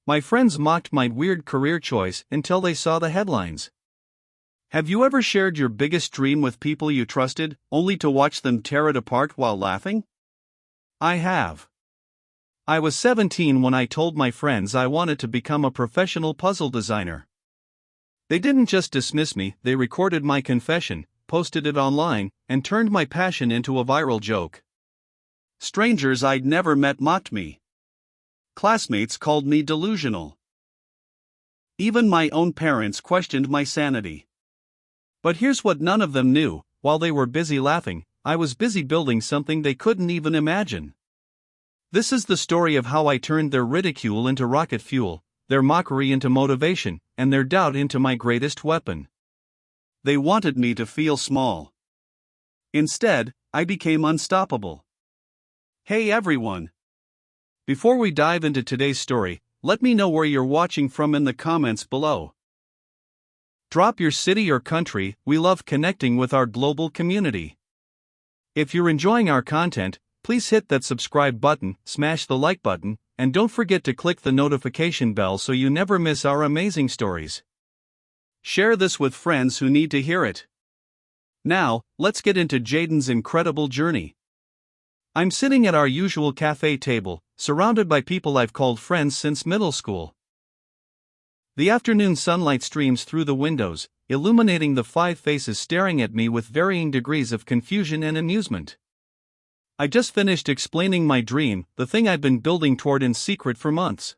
My friends mocked my weird career choice until they saw the headlines. Have you ever shared your biggest dream with people you trusted, only to watch them tear it apart while laughing? I have. I was 17 when I told my friends I wanted to become a professional puzzle designer. They didn't just dismiss me, they recorded my confession, posted it online, and turned my passion into a viral joke. Strangers I'd never met mocked me. Classmates called me delusional. Even my own parents questioned my sanity. But here's what none of them knew: while they were busy laughing, I was busy building something they couldn't even imagine. This is the story of how I turned their ridicule into rocket fuel, their mockery into motivation, and their doubt into my greatest weapon. They wanted me to feel small. Instead, I became unstoppable. Hey everyone! Before we dive into today's story, let me know where you're watching from in the comments below. Drop your city or country, we love connecting with our global community. If you're enjoying our content, please hit that subscribe button, smash the like button, and don't forget to click the notification bell so you never miss our amazing stories. Share this with friends who need to hear it. Now, let's get into Jaden's incredible journey. I'm sitting at our usual cafe table, surrounded by people I've called friends since middle school. The afternoon sunlight streams through the windows, illuminating the 5 faces staring at me with varying degrees of confusion and amusement. I just finished explaining my dream, the thing I'd been building toward in secret for months.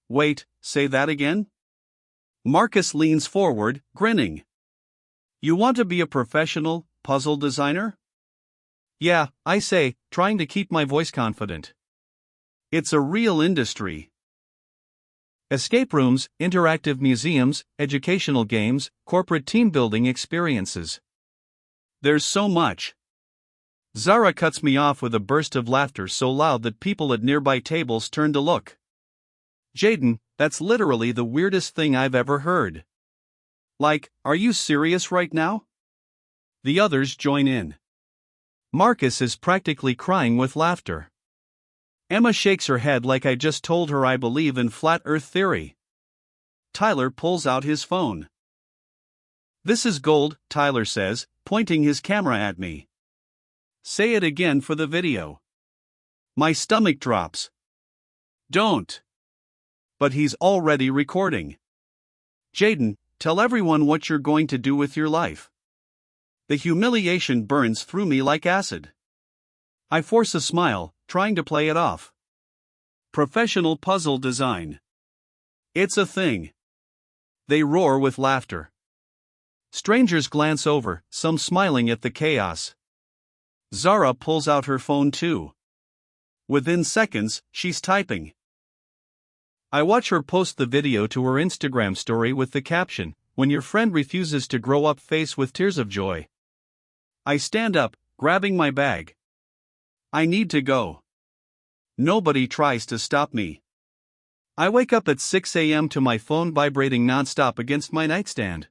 Wait, say that again? Marcus leans forward, grinning. You want to be a professional puzzle designer? Yeah, I say, trying to keep my voice confident. It's a real industry. Escape rooms, interactive museums, educational games, corporate team building experiences. There's so much. Zara cuts me off with a burst of laughter so loud that people at nearby tables turn to look. Jaden, that's literally the weirdest thing I've ever heard. Like, are you serious right now? The others join in. Marcus is practically crying with laughter. Emma shakes her head like I just told her I believe in flat earth theory. Tyler pulls out his phone. This is gold, Tyler says, pointing his camera at me. Say it again for the video. My stomach drops. Don't. But he's already recording. Jaden, tell everyone what you're going to do with your life. The humiliation burns through me like acid. I force a smile, trying to play it off. Professional puzzle design. It's a thing. They roar with laughter. Strangers glance over, some smiling at the chaos. Zara pulls out her phone too. Within seconds, she's typing. I watch her post the video to her Instagram story with the caption, "When your friend refuses to grow up," face with tears of joy. I stand up, grabbing my bag. I need to go. Nobody tries to stop me. I wake up at 6 a.m. to my phone vibrating nonstop against my nightstand.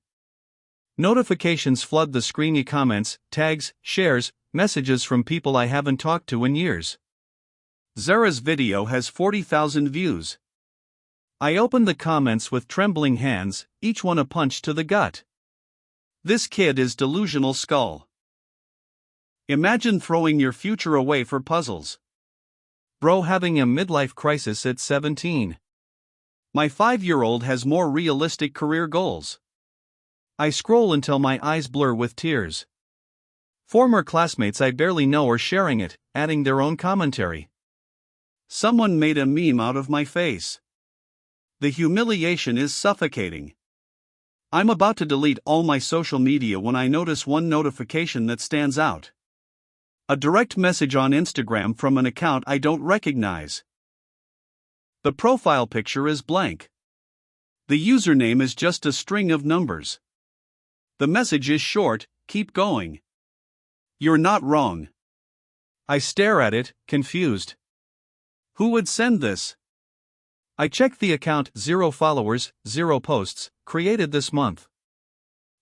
Notifications flood the screen: comments, tags, shares, messages from people I haven't talked to in years. Zara's video has 40,000 views. I open the comments with trembling hands, each one a punch to the gut. This kid is delusional skull. Imagine throwing your future away for puzzles. Bro having a midlife crisis at 17. My 5-year-old has more realistic career goals. I scroll until my eyes blur with tears. Former classmates I barely know are sharing it, adding their own commentary. Someone made a meme out of my face. The humiliation is suffocating. I'm about to delete all my social media when I notice one notification that stands out. A direct message on Instagram from an account I don't recognize. The profile picture is blank. The username is just a string of numbers. The message is short: keep going. You're not wrong. I stare at it, confused. Who would send this? I check the account: 0 followers, 0 posts, created this month.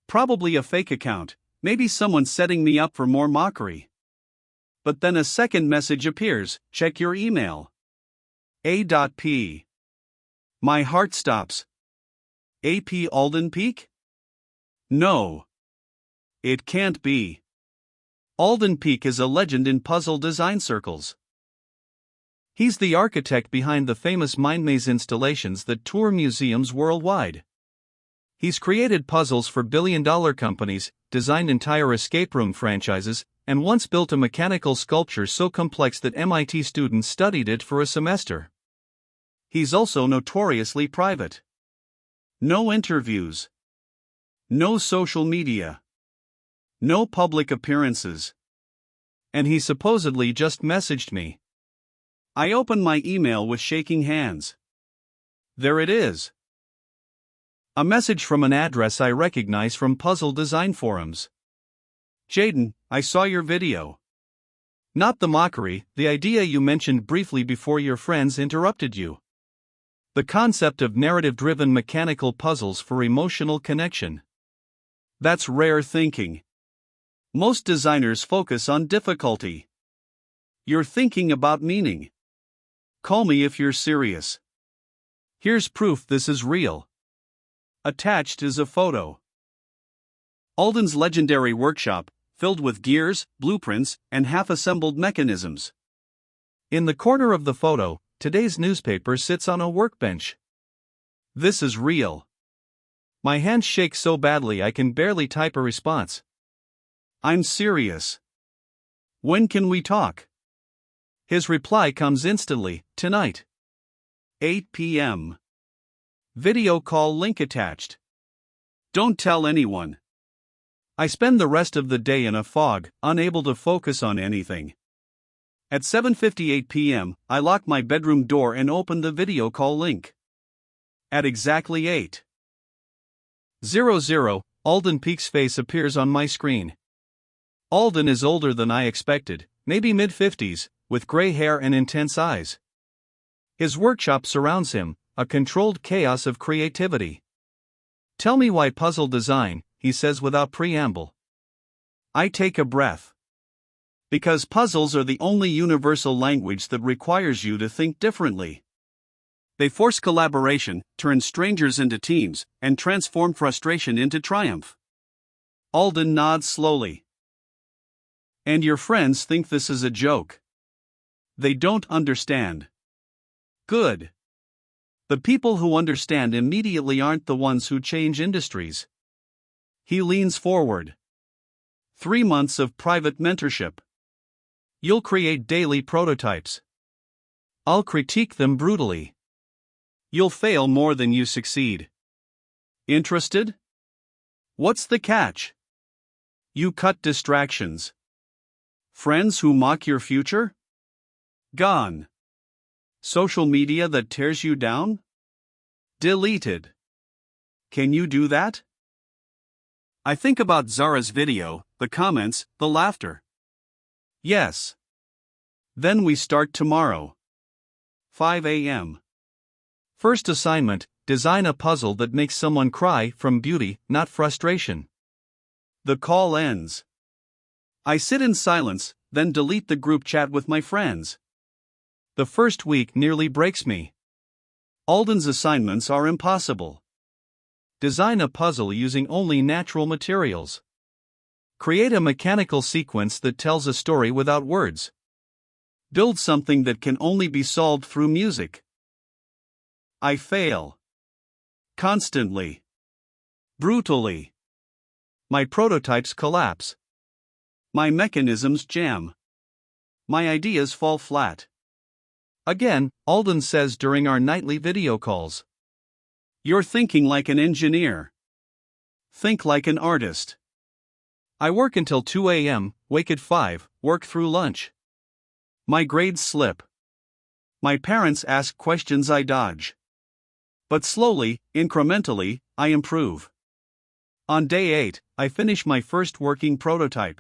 Probably a fake account, maybe someone setting me up for more mockery. But then a second message appears: check your email. A.P. My heart stops. AP Alden Peak? No. It can't be. Alden Peak is a legend in puzzle design circles. He's the architect behind the famous Mind Maze installations that tour museums worldwide. He's created puzzles for billion-dollar companies, designed entire escape room franchises, and once built a mechanical sculpture so complex that MIT students studied it for a semester. He's also notoriously private. No interviews. No social media. No public appearances. And he supposedly just messaged me. I open my email with shaking hands. There it is. A message from an address I recognize from puzzle design forums. Jaden, I saw your video. Not the mockery, the idea you mentioned briefly before your friends interrupted you. The concept of narrative-driven mechanical puzzles for emotional connection. That's rare thinking. Most designers focus on difficulty. You're thinking about meaning. Call me if you're serious. Here's proof this is real. Attached is a photo. Alden's legendary workshop, filled with gears, blueprints, and half-assembled mechanisms. In the corner of the photo, today's newspaper sits on a workbench. This is real. My hands shake so badly I can barely type a response. I'm serious. When can we talk? His reply comes instantly, tonight. 8 p.m. Video call link attached. Don't tell anyone. I spend the rest of the day in a fog, unable to focus on anything. At 7:58 p.m., I lock my bedroom door and open the video call link. At exactly 8:00, Alden Peak's face appears on my screen. Alden is older than I expected, maybe mid-50s, with gray hair and intense eyes. His workshop surrounds him, a controlled chaos of creativity. Tell me why puzzle design, he says without preamble. I take a breath. Because puzzles are the only universal language that requires you to think differently. They force collaboration, turn strangers into teams, and transform frustration into triumph. Alden nods slowly. And your friends think this is a joke. They don't understand. Good. The people who understand immediately aren't the ones who change industries. He leans forward. 3 months of private mentorship. You'll create daily prototypes. I'll critique them brutally. You'll fail more than you succeed. Interested? What's the catch? You cut distractions. Friends who mock your future? Gone. Social media that tears you down? Deleted. Can you do that? I think about Zara's video, the comments, the laughter. Yes. Then we start tomorrow. 5 a.m. First assignment, design a puzzle that makes someone cry from beauty, not frustration. The call ends. I sit in silence, then delete the group chat with my friends. The first week nearly breaks me. Alden's assignments are impossible. Design a puzzle using only natural materials. Create a mechanical sequence that tells a story without words. Build something that can only be solved through music. I fail. Constantly. Brutally. My prototypes collapse. My mechanisms jam. My ideas fall flat. Again, Alden says during our nightly video calls. You're thinking like an engineer. Think like an artist. I work until 2 a.m., wake at 5, work through lunch. My grades slip. My parents ask questions I dodge. But slowly, incrementally, I improve. On day 8, I finish my first working prototype.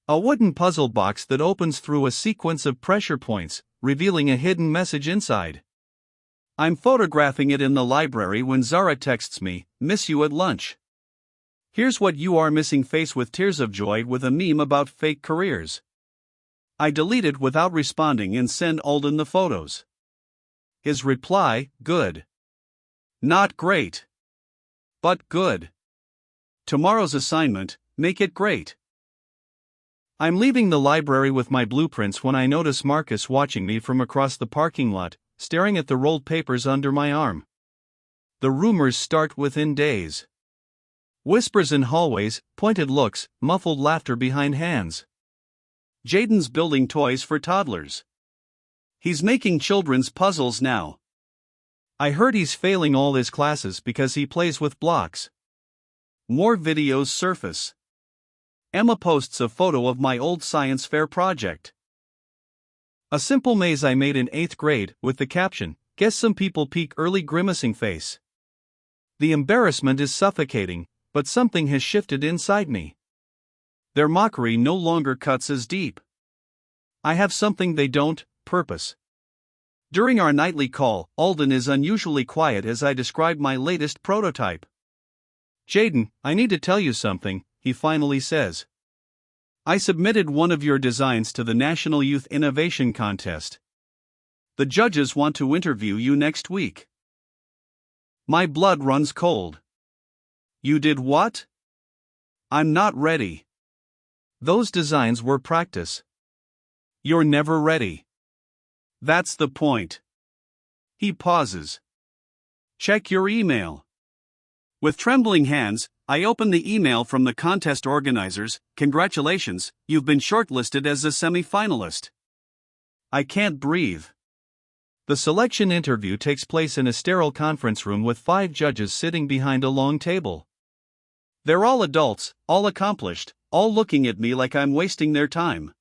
A wooden puzzle box that opens through a sequence of pressure points, revealing a hidden message inside. I'm photographing it in the library when Zara texts me, "Miss you at lunch." Here's what you are missing face with tears of joy with a meme about fake careers. I delete it without responding and send Alden the photos. His reply, good. Not great. But good. Tomorrow's assignment, make it great. I'm leaving the library with my blueprints when I notice Marcus watching me from across the parking lot, staring at the rolled papers under my arm. The rumors start within days. Whispers in hallways, pointed looks, muffled laughter behind hands. Jaden's building toys for toddlers. He's making children's puzzles now. I heard he's failing all his classes because he plays with blocks. More videos surface. Emma posts a photo of my old science fair project. A simple maze I made in 8th grade, with the caption, "Guess some people peek early grimacing face." The embarrassment is suffocating, but something has shifted inside me. Their mockery no longer cuts as deep. I have something they don't, purpose. During our nightly call, Alden is unusually quiet as I describe my latest prototype. "Jaden, I need to tell you something," he finally says. "I submitted one of your designs to the National Youth Innovation Contest. The judges want to interview you next week." My blood runs cold. "You did what?" "I'm not ready." "Those designs were practice." "You're never ready." "That's the point." He pauses. "Check your email." With trembling hands, I open the email from the contest organizers. "Congratulations, you've been shortlisted as a semi-finalist." I can't breathe. The selection interview takes place in a sterile conference room with 5 judges sitting behind a long table. They're all adults, all accomplished, all looking at me like I'm wasting their time.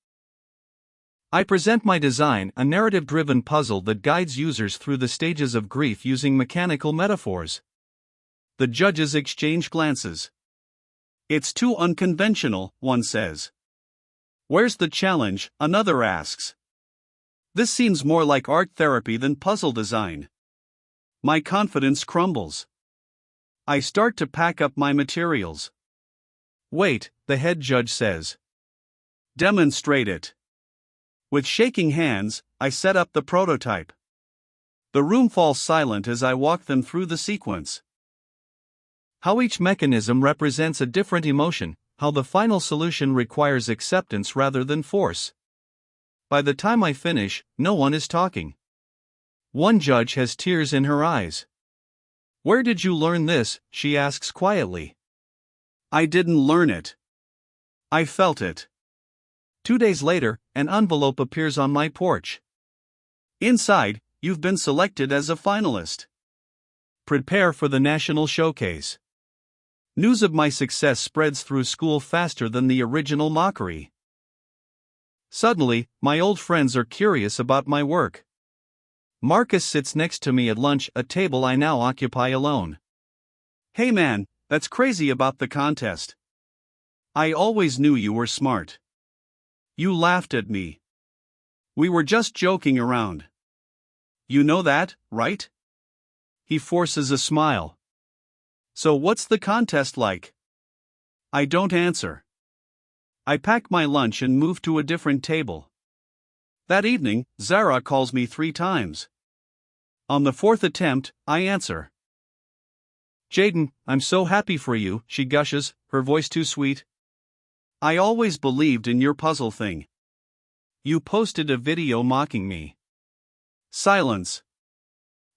I present my design, a narrative-driven puzzle that guides users through the stages of grief using mechanical metaphors. The judges exchange glances. "It's too unconventional," one says. "Where's the challenge?" another asks. "This seems more like art therapy than puzzle design." My confidence crumbles. I start to pack up my materials. "Wait," the head judge says. "Demonstrate it." With shaking hands, I set up the prototype. The room falls silent as I walk them through the sequence. How each mechanism represents a different emotion, how the final solution requires acceptance rather than force. By the time I finish, no one is talking. One judge has tears in her eyes. "Where did you learn this?" she asks quietly. I didn't learn it. I felt it. 2 days later, an envelope appears on my porch. Inside, "You've been selected as a finalist. Prepare for the national showcase." News of my success spreads through school faster than the original mockery. Suddenly, my old friends are curious about my work. Marcus sits next to me at lunch, a table I now occupy alone. "Hey man, that's crazy about the contest. I always knew you were smart. You laughed at me. We were just joking around. You know that, right?" He forces a smile. "So what's the contest like?" I don't answer. I pack my lunch and move to a different table. That evening, Zara calls me 3 times. On the 4th attempt, I answer. "Jaden, I'm so happy for you," she gushes, her voice too sweet. "I always believed in your puzzle thing. You posted a video mocking me." Silence.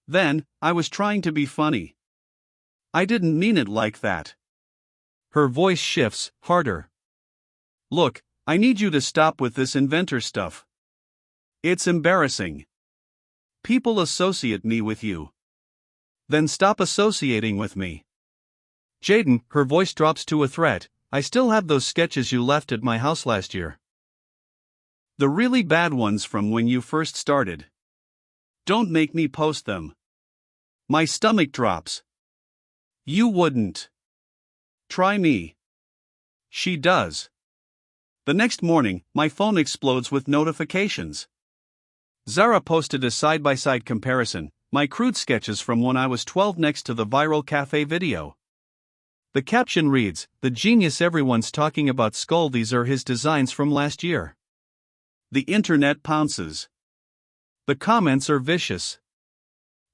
Then, "I was trying to be funny. I didn't mean it like that." Her voice shifts, harder. "Look, I need you to stop with this inventor stuff. It's embarrassing. People associate me with you. Then stop associating with me." "Jaden," her voice drops to a threat, "I still have those sketches you left at my house last year. The really bad ones from when you first started. Don't make me post them." My stomach drops. "You wouldn't. Try me." She does. The next morning, my phone explodes with notifications. Zara posted a side-by-side comparison, my crude sketches from when I was 12 next to the viral cafe video. The caption reads, "The genius everyone's talking about skull, these are his designs from last year." The internet pounces. The comments are vicious.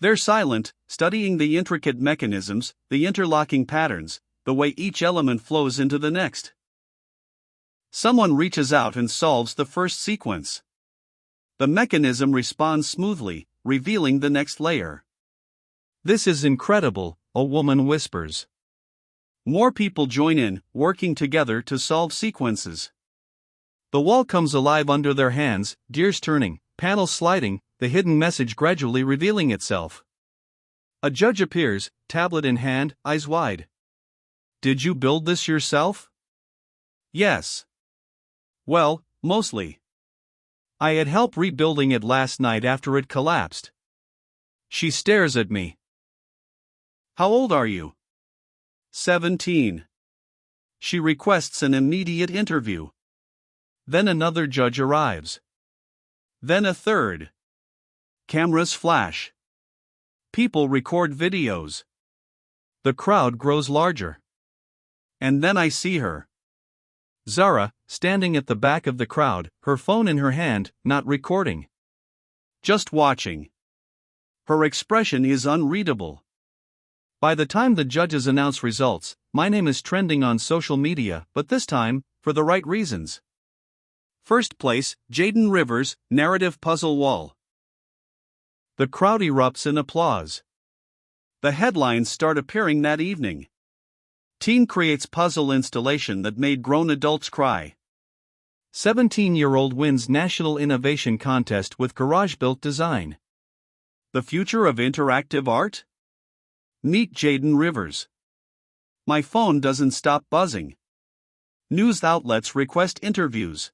They're silent, studying the intricate mechanisms, the interlocking patterns, the way each element flows into the next. Someone reaches out and solves the first sequence. The mechanism responds smoothly, revealing the next layer. "This is incredible," a woman whispers. More people join in, working together to solve sequences. The wall comes alive under their hands, gears turning, panels sliding, the hidden message gradually revealing itself. A judge appears, tablet in hand, eyes wide. "Did you build this yourself?" "Yes. Well, mostly. I had help rebuilding it last night after it collapsed." She stares at me. "How old are you?" 17. She requests an immediate interview. Then another judge arrives. Then a third. Cameras flash. People record videos. The crowd grows larger. And then I see her. Zara, standing at the back of the crowd, her phone in her hand, not recording. Just watching. Her expression is unreadable. By the time the judges announce results, my name is trending on social media, but this time, for the right reasons. First place, Jaden Rivers, Narrative Puzzle Wall. The crowd erupts in applause. The headlines start appearing that evening. Teen creates puzzle installation that made grown adults cry. 17-year-old wins National Innovation Contest with garage-built design. The future of interactive art? Meet Jaden Rivers. My phone doesn't stop buzzing. News outlets request interviews.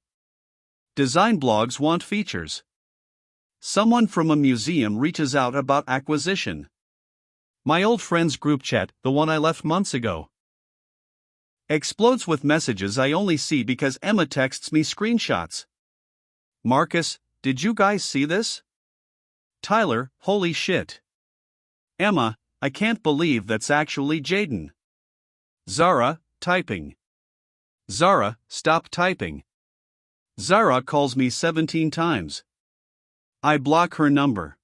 Design blogs want features. Someone from a museum reaches out about acquisition. My old friends group chat, the one I left months ago, explodes with messages I only see because Emma texts me screenshots. "Marcus, did you guys see this?" Tyler, "Holy shit." Emma, "I can't believe that's actually Jaden." Zara, typing. Zara, stop typing. Zara calls me 17 times. I block her number.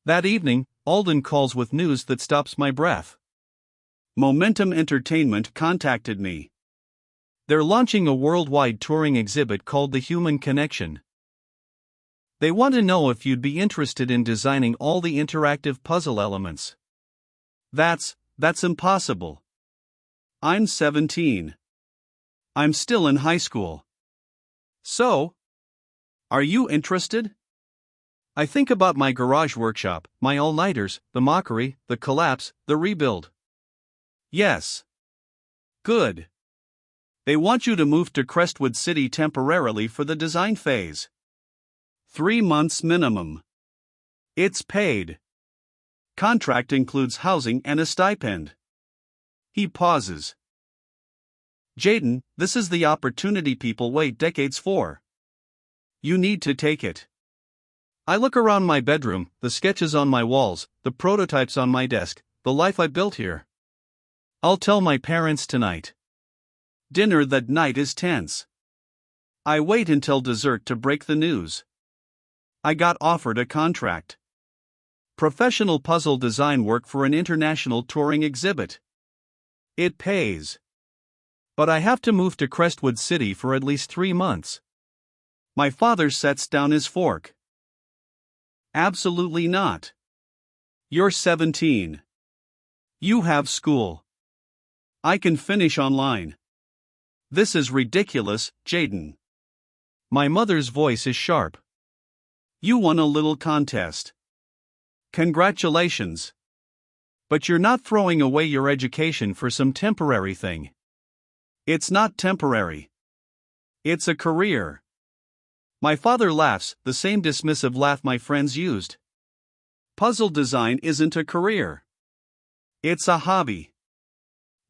That evening, Alden calls with news that stops my breath. Momentum Entertainment contacted me. They're launching a worldwide touring exhibit called The Human Connection. They want to know if you'd be interested in designing all the interactive puzzle elements. That's impossible. I'm 17. I'm still in high school. So, are you interested? I think about my garage workshop, my all-nighters, the mockery, the collapse, the rebuild. Yes. Good. They want you to move to Crestwood City temporarily for the design phase. 3 months minimum. It's paid. Contract includes housing and a stipend. He pauses. Jaden, this is the opportunity people wait decades for. You need to take it. I look around my bedroom, the sketches on my walls, the prototypes on my desk, the life I built here. I'll tell my parents tonight. Dinner that night is tense. I wait until dessert to break the news. I got offered a contract. Professional puzzle design work for an international touring exhibit. It pays. But I have to move to Crestwood City for at least 3 months. My father sets down his fork. Absolutely not. You're 17. You have school. I can finish online. This is ridiculous, Jaden. My mother's voice is sharp. You won a little contest. Congratulations. But you're not throwing away your education for some temporary thing. It's not temporary. It's a career. My father laughs, the same dismissive laugh my friends used. Puzzle design isn't a career. It's a hobby.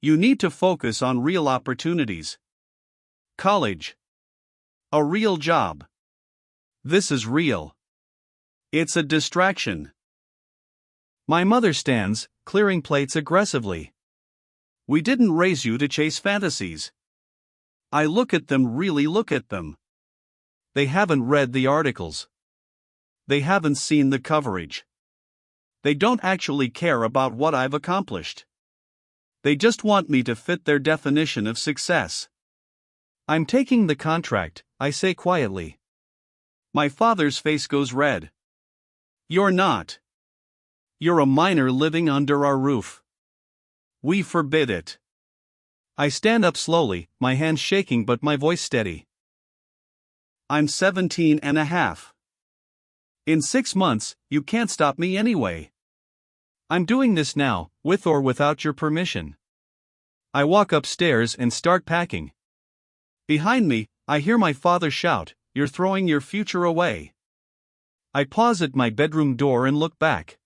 You need to focus on real opportunities. College. A real job. This is real. It's a distraction. My mother stands, clearing plates aggressively. We didn't raise you to chase fantasies. I look at them, really look at them. They haven't read the articles. They haven't seen the coverage. They don't actually care about what I've accomplished. They just want me to fit their definition of success. I'm taking the contract, I say quietly. My father's face goes red. You're not. You're a minor living under our roof. We forbid it. I stand up slowly, my hands shaking but my voice steady. I'm 17 and a half. In 6 months, you can't stop me anyway. I'm doing this now, with or without your permission. I walk upstairs and start packing. Behind me, I hear my father shout, "You're throwing your future away." I pause at my bedroom door and look back.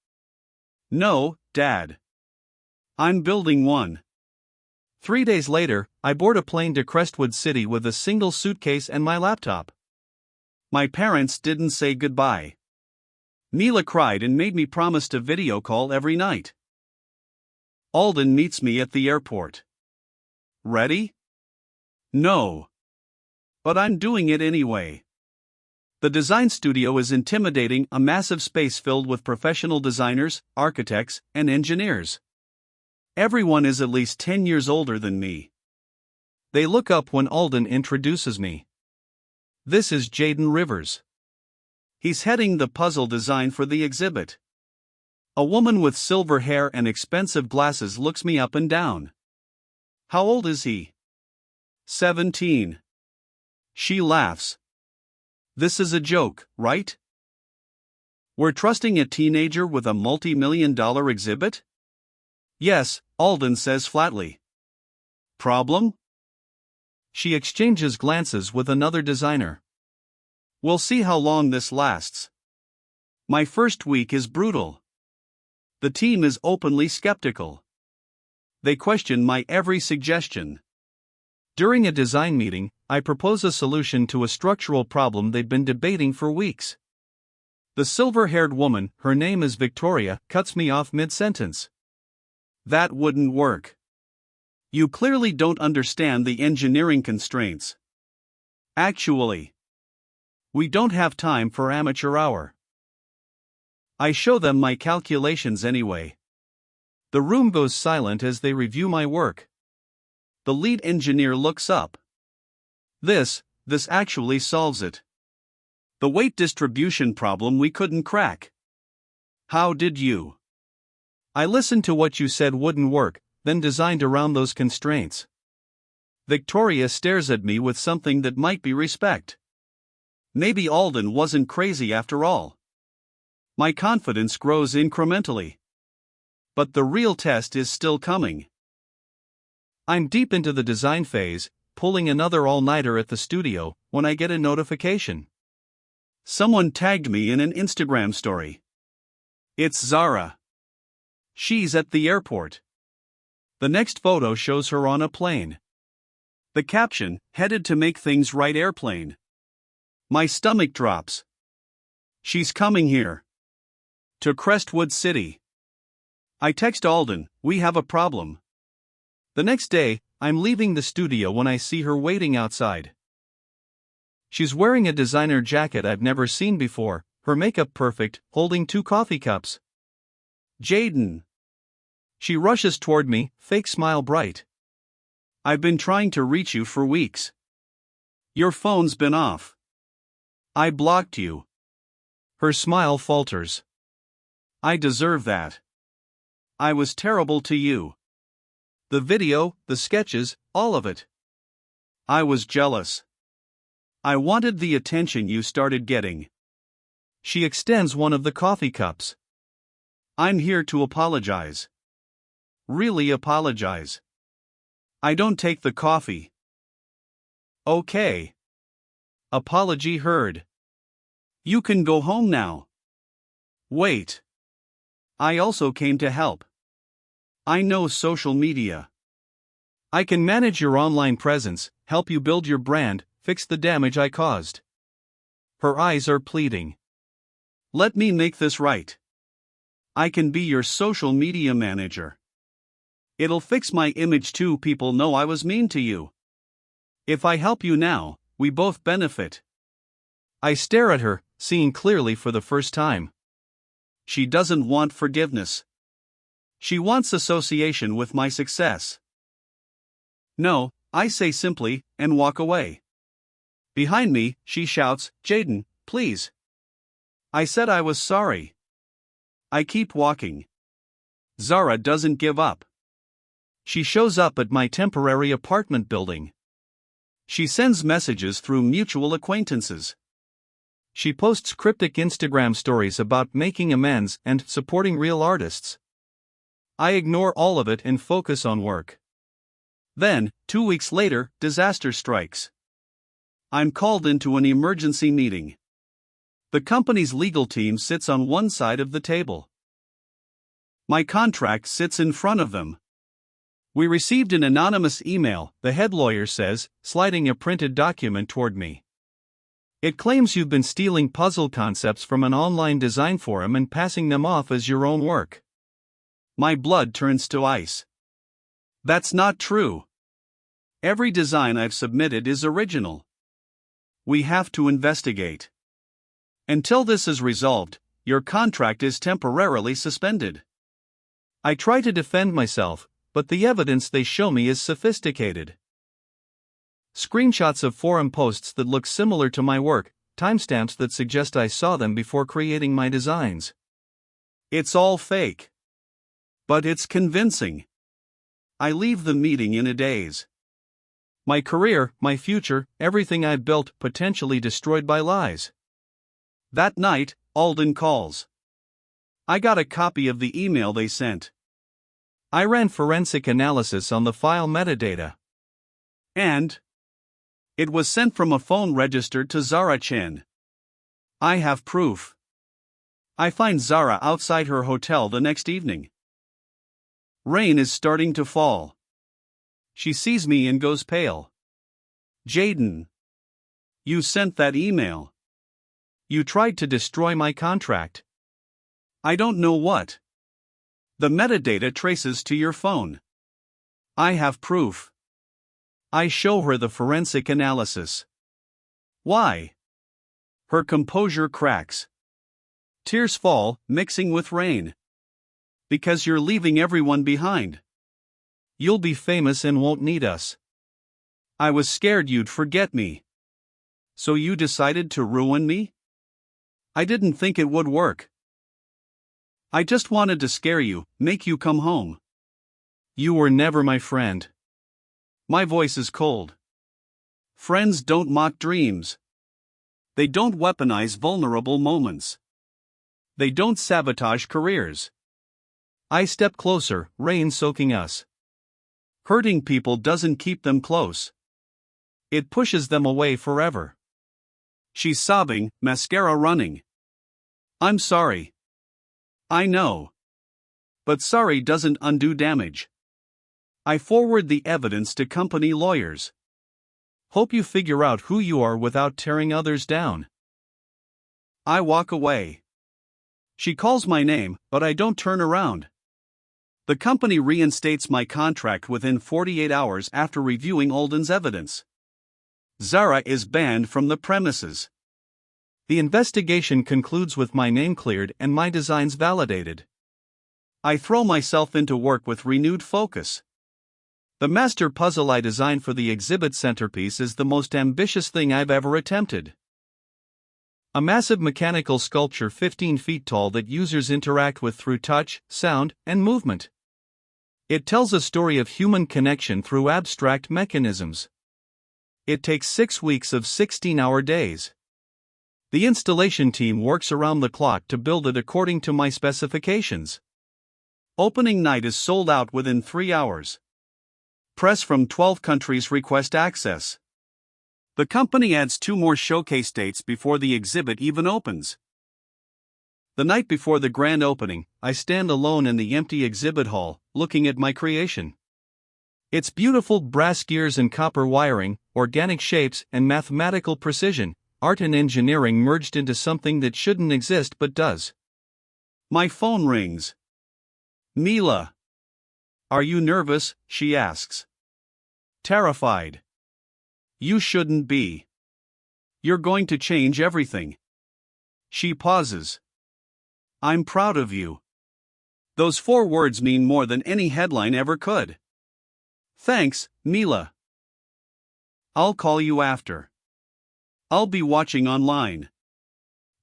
No, Dad. I'm building one. 3 days later, I board a plane to Crestwood City with a single suitcase and my laptop. My parents didn't say goodbye. Neela cried and made me promise to video call every night. Alden meets me at the airport. Ready? No. But I'm doing it anyway. The design studio is intimidating, a massive space filled with professional designers, architects, and engineers. Everyone is at least 10 years older than me. They look up when Alden introduces me. This is Jaden Rivers. He's heading the puzzle design for the exhibit. A woman with silver hair and expensive glasses looks me up and down. How old is he? 17. She laughs. This is a joke, right? We're trusting a teenager with a multi-million-dollar exhibit? Yes, Alden says flatly. Problem? She exchanges glances with another designer. We'll see how long this lasts. My first week is brutal. The team is openly skeptical. They question my every suggestion. During a design meeting, I propose a solution to a structural problem they'd been debating for weeks. The silver-haired woman, her name is Victoria, cuts me off mid-sentence. That wouldn't work. You clearly don't understand the engineering constraints. Actually, we don't have time for amateur hour. I show them my calculations anyway. The room goes silent as they review my work. The lead engineer looks up. This actually solves it. The weight distribution problem we couldn't crack. How did you? I listened to what you said wouldn't work, then designed around those constraints. Victoria stares at me with something that might be respect. Maybe Alden wasn't crazy after all. My confidence grows incrementally. But the real test is still coming. I'm deep into the design phase, pulling another all-nighter at the studio, when I get a notification. Someone tagged me in an Instagram story. It's Zara. She's at the airport. The next photo shows her on a plane. The caption, "Headed to make things right airplane." My stomach drops. She's coming here. To Crestwood City. I text Alden, "We have a problem." The next day, I'm leaving the studio when I see her waiting outside. She's wearing a designer jacket I've never seen before, her makeup perfect, holding 2 coffee cups. Jaden. She rushes toward me, fake smile bright. I've been trying to reach you for weeks. Your phone's been off. I blocked you. Her smile falters. I deserve that. I was terrible to you. The video, the sketches, all of it. I was jealous. I wanted the attention you started getting. She extends one of the coffee cups. I'm here to apologize. Really apologize. I don't take the coffee. Okay. Apology heard. You can go home now. Wait. I also came to help. I know social media. I can manage your online presence, help you build your brand, fix the damage I caused. Her eyes are pleading. Let me make this right. I can be your social media manager. It'll fix my image too, people know I was mean to you. If I help you now, we both benefit. I stare at her, seeing clearly for the first time. she doesn't want forgiveness. She wants association with my success. No, I say simply, and walk away. Behind me, she shouts, Jaden, please. I said I was sorry. I keep walking. Zara doesn't give up. She shows up at my temporary apartment building. She sends messages through mutual acquaintances. She posts cryptic Instagram stories about making amends and supporting real artists. I ignore all of it and focus on work. Then, 2 weeks later, disaster strikes. I'm called into an emergency meeting. The company's legal team sits on one side of the table. My contract sits in front of them. We received an anonymous email, the head lawyer says, sliding a printed document toward me. It claims you've been stealing puzzle concepts from an online design forum and passing them off as your own work. My blood turns to ice. That's not true. Every design I've submitted is original. We have to investigate. Until this is resolved, your contract is temporarily suspended. I try to defend myself, but the evidence they show me is sophisticated. Screenshots of forum posts that look similar to my work, timestamps that suggest I saw them before creating my designs. It's all fake. But it's convincing. I leave the meeting in a daze. My career, my future, everything I've built potentially destroyed by lies. That night, Alden calls. I got a copy of the email they sent. I ran forensic analysis on the file metadata. And it was sent from a phone registered to Zara Chen. I have proof. I find Zara outside her hotel the next evening. Rain is starting to fall. She sees me and goes pale. Jaden. You sent that email. You tried to destroy my contract. I don't know what. The metadata traces to your phone. I have proof. I show her the forensic analysis. Why? Her composure cracks. Tears fall, mixing with rain. Because you're leaving everyone behind. You'll be famous and won't need us. I was scared you'd forget me. So you decided to ruin me? I didn't think it would work. I just wanted to scare you, make you come home. You were never my friend. My voice is cold. Friends don't mock dreams. They don't weaponize vulnerable moments. They don't sabotage careers. I step closer, rain soaking us. Hurting people doesn't keep them close. It pushes them away forever. She's sobbing, mascara running. I'm sorry. I know. But sorry doesn't undo damage. I forward the evidence to company lawyers. Hope you figure out who you are without tearing others down. I walk away. She calls my name, but I don't turn around. The company reinstates my contract within 48 hours after reviewing Alden's evidence. Zara is banned from the premises. The investigation concludes with my name cleared and my designs validated. I throw myself into work with renewed focus. The master puzzle I designed for the exhibit centerpiece is the most ambitious thing I've ever attempted. A massive mechanical sculpture 15 feet tall that users interact with through touch, sound, and movement. It tells a story of human connection through abstract mechanisms. It takes 6 weeks of 16-hour days. The installation team works around the clock to build it according to my specifications. Opening night is sold out within 3 hours. Press from 12 countries request access. The company adds 2 more showcase dates before the exhibit even opens. The night before the grand opening, I stand alone in the empty exhibit hall, looking at my creation. Its beautiful brass gears and copper wiring, organic shapes and mathematical precision, art and engineering merged into something that shouldn't exist but does. My phone rings. Mila. Are you nervous? She asks. Terrified. You shouldn't be. You're going to change everything. She pauses. I'm proud of you. Those 4 words mean more than any headline ever could. Thanks, Mila. I'll call you after. I'll be watching online.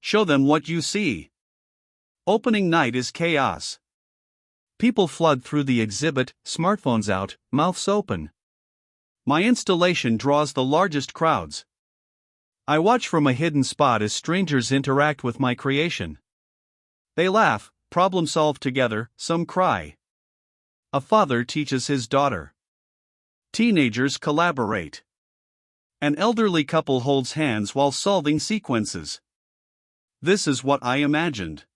Show them what you see. Opening night is chaos. People flood through the exhibit, smartphones out, mouths open. My installation draws the largest crowds. I watch from a hidden spot as strangers interact with my creation. They laugh, problem solve together, some cry. A father teaches his daughter. Teenagers collaborate. An elderly couple holds hands while solving sequences. This is what I imagined.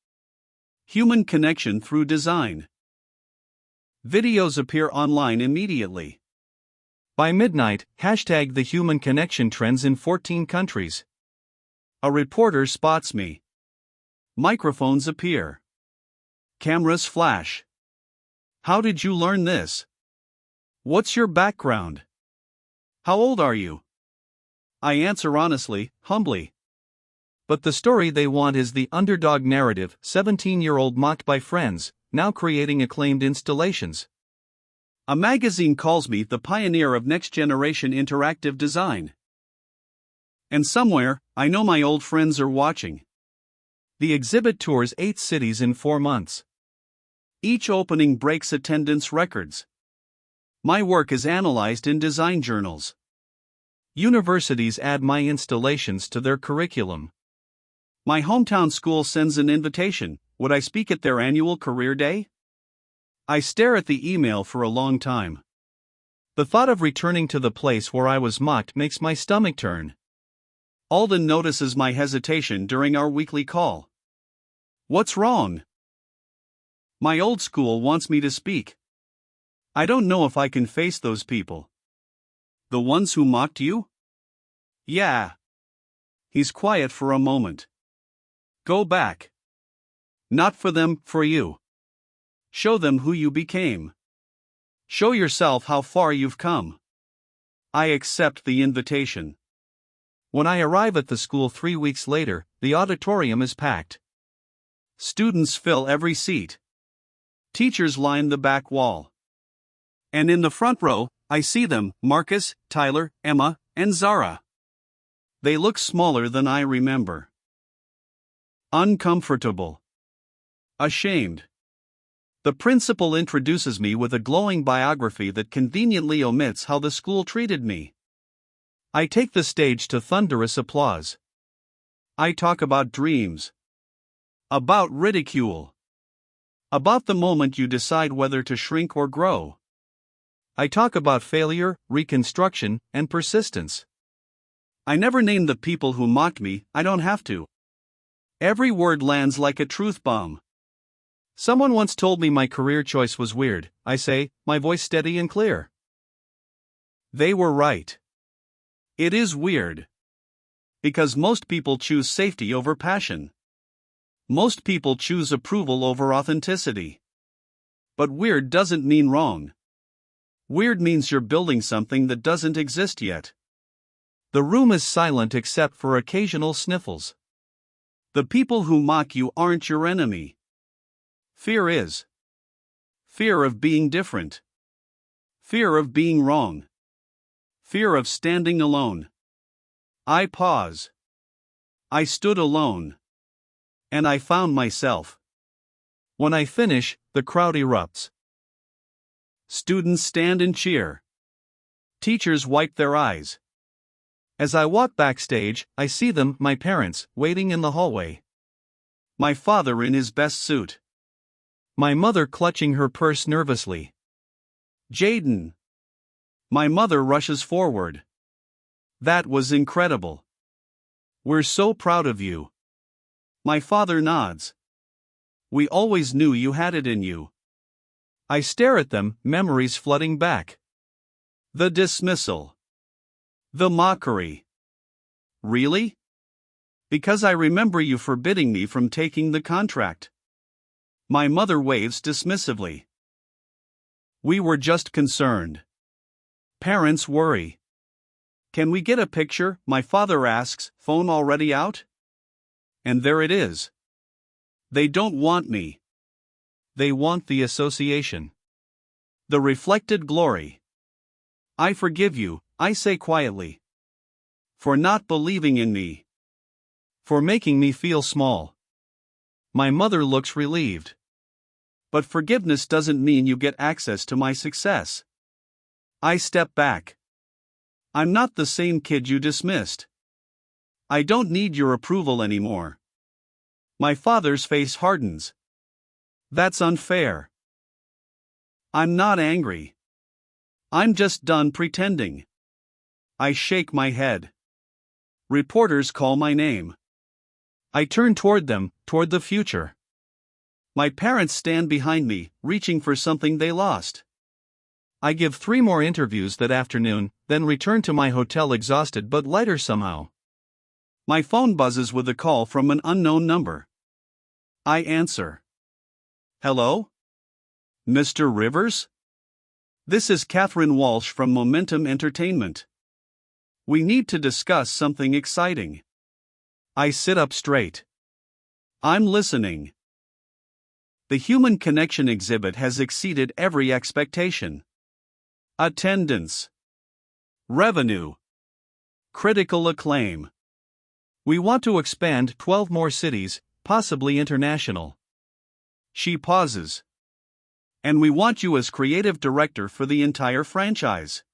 Human connection through design. Videos appear online immediately. By midnight, # the human connection trends in 14 countries. A reporter spots me. Microphones appear. Cameras flash. How did you learn this? What's your background? How old are you? I answer honestly, humbly. But the story they want is the underdog narrative, 17-year-old mocked by friends, now creating acclaimed installations. A magazine calls me the pioneer of next-generation interactive design. And somewhere, I know my old friends are watching. The exhibit tours 8 cities in 4 months. Each opening breaks attendance records. My work is analyzed in design journals. Universities add my installations to their curriculum. My hometown school sends an invitation. Would I speak at their annual career day? I stare at the email for a long time. The thought of returning to the place where I was mocked makes my stomach turn. Alden notices my hesitation during our weekly call. What's wrong? My old school wants me to speak. I don't know if I can face those people. The ones who mocked you? Yeah. He's quiet for a moment. Go back. Not for them, for you. Show them who you became. Show yourself how far you've come. I accept the invitation. When I arrive at the school 3 weeks later, the auditorium is packed. Students fill every seat. Teachers line the back wall. And in the front row, I see them, Marcus, Tyler, Emma, and Zara. They look smaller than I remember. Uncomfortable. Ashamed. The principal introduces me with a glowing biography that conveniently omits how the school treated me. I take the stage to thunderous applause. I talk about dreams. About ridicule. About the moment you decide whether to shrink or grow. I talk about failure, reconstruction, and persistence. I never name the people who mocked me, I don't have to. Every word lands like a truth bomb. Someone once told me my career choice was weird, I say, my voice steady and clear. They were right. It is weird. Because most people choose safety over passion. Most people choose approval over authenticity. But weird doesn't mean wrong. Weird means you're building something that doesn't exist yet. The room is silent except for occasional sniffles. The people who mock you aren't your enemy. Fear is. Fear of being different. Fear of being wrong. Fear of standing alone. I pause. I stood alone. And I found myself. When I finish, the crowd erupts. Students stand and cheer. Teachers wipe their eyes. As I walk backstage, I see them, my parents, waiting in the hallway. My father in his best suit. My mother clutching her purse nervously. Jaden. My mother rushes forward. That was incredible. We're so proud of you. My father nods. We always knew you had it in you. I stare at them, memories flooding back. The dismissal. The mockery. Really? Because I remember you forbidding me from taking the contract. My mother waves dismissively. We were just concerned. Parents worry. Can we get a picture? My father asks, phone already out? And there it is. They don't want me. They want the association. The reflected glory. I forgive you, I say quietly. For not believing in me. For making me feel small. My mother looks relieved. But forgiveness doesn't mean you get access to my success. I step back. I'm not the same kid you dismissed. I don't need your approval anymore. My father's face hardens. That's unfair. I'm not angry. I'm just done pretending. I shake my head. Reporters call my name. I turn toward them, toward the future. My parents stand behind me, reaching for something they lost. I give 3 more interviews that afternoon, then return to my hotel exhausted but lighter somehow. My phone buzzes with a call from an unknown number. I answer. Hello? Mr. Rivers? This is Catherine Walsh from Momentum Entertainment. We need to discuss something exciting. I sit up straight. I'm listening. The Human Connection exhibit has exceeded every expectation. Attendance. Revenue. Critical acclaim. We want to expand 12 more cities, possibly international. She pauses. And we want you as creative director for the entire franchise.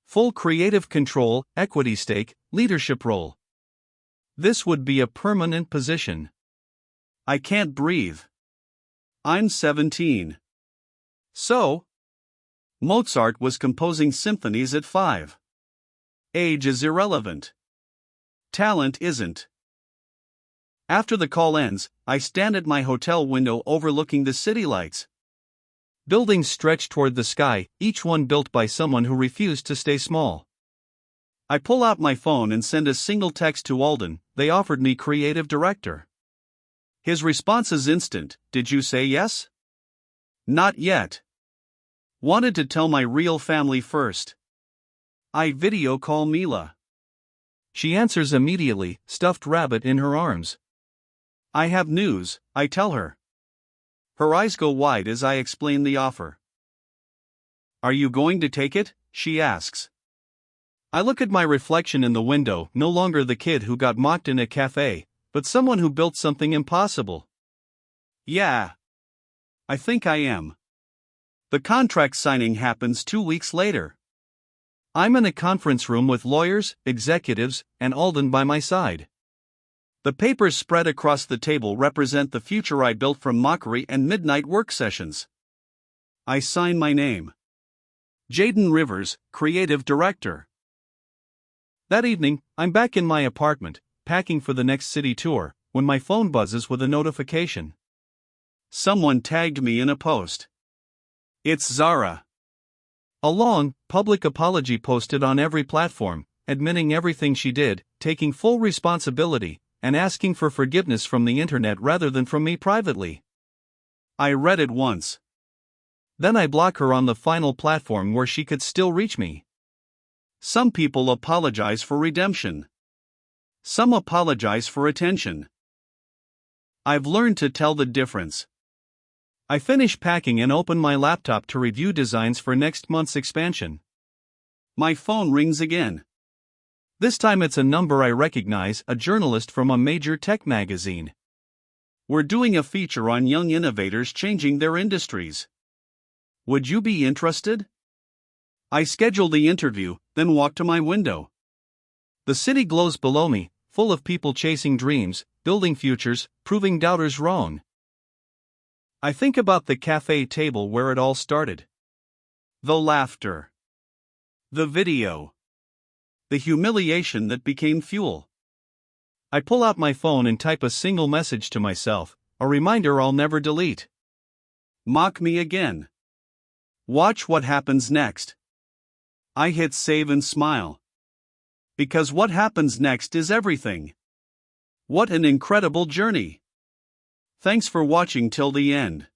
Full creative control, equity stake, leadership role. This would be a permanent position. I can't breathe. I'm 17. So? Mozart was composing symphonies at 5. Age is irrelevant. Talent isn't. After the call ends, I stand at my hotel window overlooking the city lights. Buildings stretch toward the sky, each one built by someone who refused to stay small. I pull out my phone and send a single text to Alden. They offered me creative director. His response is instant. Did you say yes? Not yet. Wanted to tell my real family first. I video call Mila. She answers immediately, stuffed rabbit in her arms. I have news, I tell her. Her eyes go wide as I explain the offer. Are you going to take it? She asks. I look at my reflection in the window, no longer the kid who got mocked in a cafe, but someone who built something impossible. Yeah. I think I am. The contract signing happens 2 weeks later. I'm in a conference room with lawyers, executives, and Alden by my side. The papers spread across the table represent the future I built from mockery and midnight work sessions. I sign my name. Jaden Rivers, Creative Director. That evening, I'm back in my apartment, packing for the next city tour, when my phone buzzes with a notification. Someone tagged me in a post. It's Zara. A long, public apology posted on every platform, admitting everything she did, taking full responsibility, and asking for forgiveness from the internet rather than from me privately. I read it once. Then I block her on the final platform where she could still reach me. Some people apologize for redemption. Some apologize for attention. I've learned to tell the difference. I finish packing and open my laptop to review designs for next month's expansion. My phone rings again. This time it's a number I recognize, a journalist from a major tech magazine. We're doing a feature on young innovators changing their industries. Would you be interested? I schedule the interview, then walk to my window. The city glows below me, full of people chasing dreams, building futures, proving doubters wrong. I think about the cafe table where it all started. The laughter. The video. The humiliation that became fuel. I pull out my phone and type a single message to myself, a reminder I'll never delete. Mock me again. Watch what happens next. I hit save and smile. Because what happens next is everything. What an incredible journey. Thanks for watching till the end.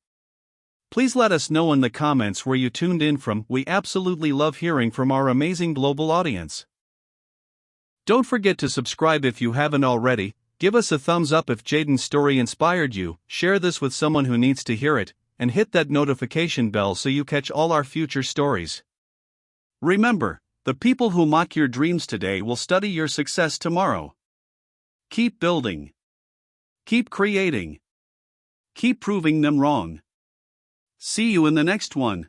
Please let us know in the comments where you tuned in from. We absolutely love hearing from our amazing global audience. Don't forget to subscribe if you haven't already. Give us a thumbs up if Jaden's story inspired you, share this with someone who needs to hear it, and hit that notification bell so you catch all our future stories. Remember, the people who mock your dreams today will study your success tomorrow. Keep building. Keep creating. Keep proving them wrong. See you in the next one.